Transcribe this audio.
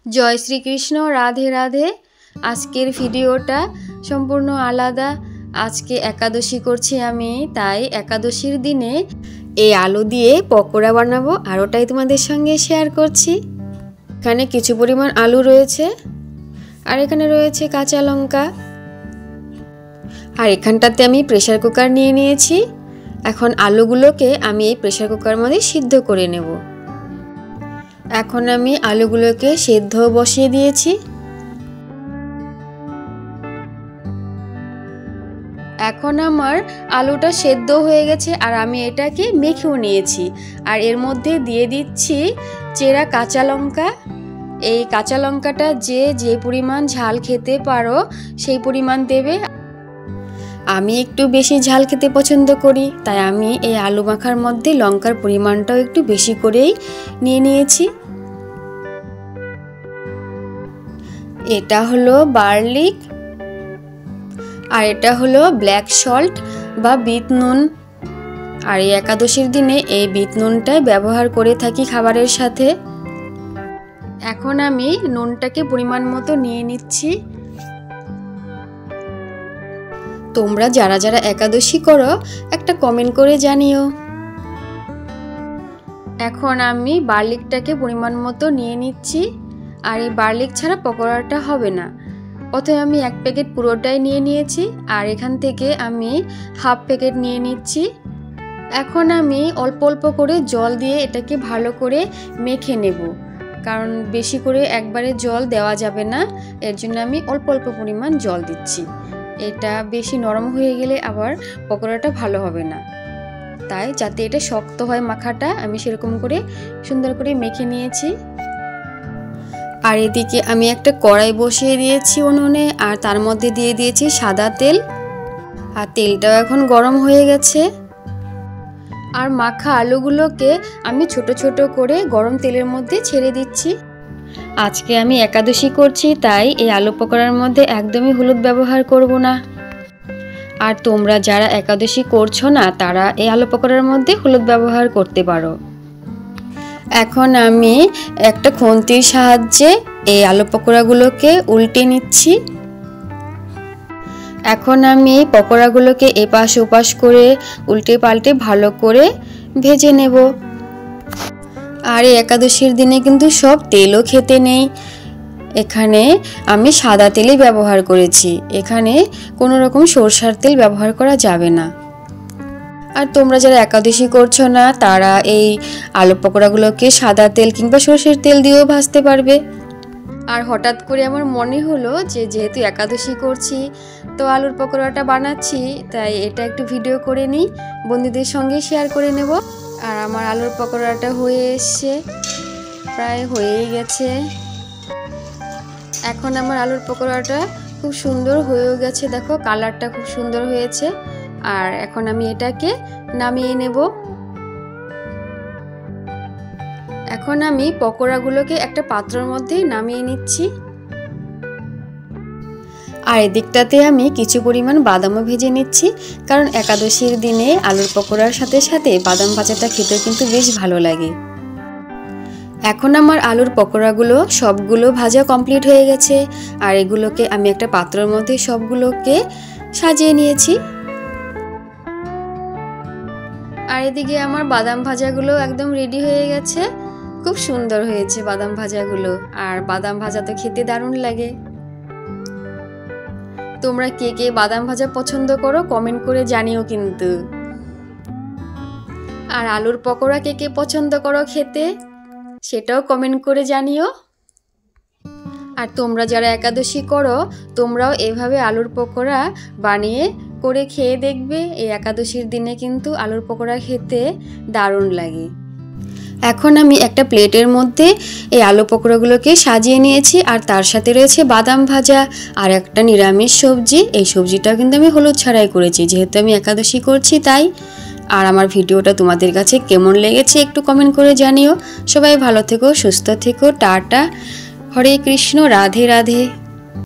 জয় শ্রীকৃষ্ণ, রাধে রাধে। আজকের ভিডিওটা সম্পূর্ণ আলাদা। আজকে একাদশী করছি আমি, তাই একাদশীর দিনে এই আলু দিয়ে পকোড়া বানাবো আর ওটাই তোমাদের সঙ্গে শেয়ার করছি। এখানে কিছু পরিমাণ আলু রয়েছে আর এখানে রয়েছে কাঁচা লঙ্কা, আর এখানটাতে আমি প্রেসার কুকার নিয়ে নিয়েছি। এখন আলুগুলোকে আমি এই প্রেসার কুকার মধ্যে সিদ্ধ করে নেব। এখন আমি আলুগুলোকে সেদ্ধ বসিয়ে দিয়েছি। এখন আমার আলুটা সেদ্ধ হয়ে গেছে আর আমি এটাকে মেখেও নিয়েছি। আর এর মধ্যে দিয়ে দিচ্ছি চেরা কাঁচা লঙ্কা। এই কাঁচা লঙ্কাটা যে পরিমাণ ঝাল খেতে পারো সেই পরিমাণ দেবে। আমি একটু বেশি ঝাল খেতে পছন্দ করি, তাই আমি এই আলু মাখার মধ্যে লঙ্কার পরিমাণটাও একটু বেশি করেই নিয়ে নিয়েছি। এটা হলো বার্লিক আর এটা হলো ব্ল্যাক সল্ট বা বিট নুন। আর এই একাদশীর দিনে এই বিট নুনটাই ব্যবহার করে থাকি খাবারের সাথে। এখন আমি নুনটাকে পরিমাণ মতো নিয়ে নিচ্ছি। তোমরা যারা যারা একাদশী করো একটা কমেন্ট করে জানিও। এখন আমি বার্লিকটাকে পরিমাণ মতো নিয়ে নিচ্ছি। আর এই বার্লিক ছাড়া পকোড়াটা হবে না। প্রথমে আমি 1 প্যাকেট পুরোটাই নিয়ে নিয়েছি আর এখান থেকে আমি হাফ প্যাকেট নিয়ে নিচ্ছি। এখন আমি অল্প অল্প করে জল দিয়ে এটাকে ভালো করে মেখে নেব, কারণ বেশি করে একবারে জল দেওয়া যাবে না। এর জন্য আমি অল্প অল্প পরিমাণ জল দিচ্ছি। এটা বেশি নরম হয়ে গেলে আবার পকোড়াটা ভালো হবে না, তাই যাতে এটা শক্ত হয় মাখাটা, আমি সেরকম করে সুন্দর করে মেখে নিয়েছি। আর এদিকে আমি একটা কড়াই বসিয়ে দিয়েছি উনুনে, আর তার মধ্যে দিয়ে দিয়েছি সাদা তেল। আর তেলটাও এখন গরম হয়ে গেছে। আর মাখা আলুগুলোকে আমি ছোট ছোট করে গরম তেলের মধ্যে ছেড়ে দিচ্ছি। আজকে আমি একাদশী করছি, তাই এই আলু পকোড়ার মধ্যে একদমই হলুদ ব্যবহার করব না। আর তোমরা যারা একাদশী করছো না তারা এই আলু পকোড়ার মধ্যে হলুদ ব্যবহার করতে পারো। এখন আমি একটা খুন্তির সাহায্যে এই আলু পকোড়াগুলোকে উল্টে নিচ্ছি। এখন আমি পকোড়াগুলোকে এপাশ ওপাশ করে উল্টে পাল্টে ভালো করে ভেজে নেব। আর এই একাদশীর দিনে কিন্তু সব তেলও খেতে নেই। এখানে আমি সাদা তেলই ব্যবহার করেছি, এখানে কোনো রকম সরষার তেল ব্যবহার করা যাবে না। আর তোমরা যারা একাদশী করছো না তারা এই আলু পকোড়াগুলোকে সাদা তেল কিংবা সরষের তেল দিয়েও ভাজতে পারবে। আর হঠাৎ করে আমার মনে হলো যে যেহেতু একাদশী করছি তো আলুর পকোড়াটা বানাচ্ছি, তাই এটা একটু ভিডিও করে নিই, বন্ধুদের সঙ্গে শেয়ার করে নেব। আর আমার আলুর পকোড়াটা হয়ে এসছে, প্রায় হয়েই গেছে। এখন আমার আলুর পকোড়াটা খুব সুন্দর হয়েও গেছে, দেখো কালারটা খুব সুন্দর হয়েছে। আর এখন আমি এটাকে নামিয়ে নেব। এখন আমি পকোড়াগুলোকে একটা পাত্রের মধ্যে নামিয়ে নিচ্ছি। আর এদিকটাতে আমি কিছু পরিমাণ বাদামও ভেজে নিচ্ছি, কারণ একাদশীর দিনে আলুর পকোড়ার সাথে সাথে বাদাম ভাজাটা খেতে কিন্তু বেশ ভালো লাগে। এখন আমার আলুর পকোড়াগুলো সবগুলো ভাজা কমপ্লিট হয়ে গেছে। আর এগুলোকে আমি একটা পাত্রের মধ্যে সবগুলোকে সাজিয়ে নিয়েছি। আর এদিকে আমার বাদাম ভাজাগুলো একদম রেডি হয়ে গেছে। খুব সুন্দর হয়েছে বাদাম ভাজাগুলো, আর বাদাম ভাজা তো খেতে দারুণ লাগে। তোমরা কে কে বাদাম ভাজা পছন্দ করো কমেন্ট করে জানিও কিন্তু। আর আলুর পকোড়া কে কে পছন্দ করো খেতে সেটাও কমেন্ট করে জানিও। আর তোমরা যারা একাদশী করো তোমরাও এভাবে আলুর পকোড়া বানিয়ে করে খেয়ে দেখবে। এই একাদশীর দিনে কিন্তু আলুর পকোড়া খেতে দারুণ লাগে। এখন আমি একটা প্লেটের মধ্যে এই আলু পকোড়াগুলোকে সাজিয়ে নিয়েছি, আর তার সাথে রয়েছে বাদাম ভাজা আর একটা নিরামিষ সবজি। এই সবজিটাও কিন্তু আমি হলুদ ছাড়াই করেছি, যেহেতু আমি একাদশী করছি তাই। আর আমার ভিডিওটা তোমাদের কাছে কেমন লেগেছে একটু কমেন্ট করে জানিও। সবাই ভালো থেকো, সুস্থ থেকো, টাটা, হরে কৃষ্ণ, রাধে রাধে।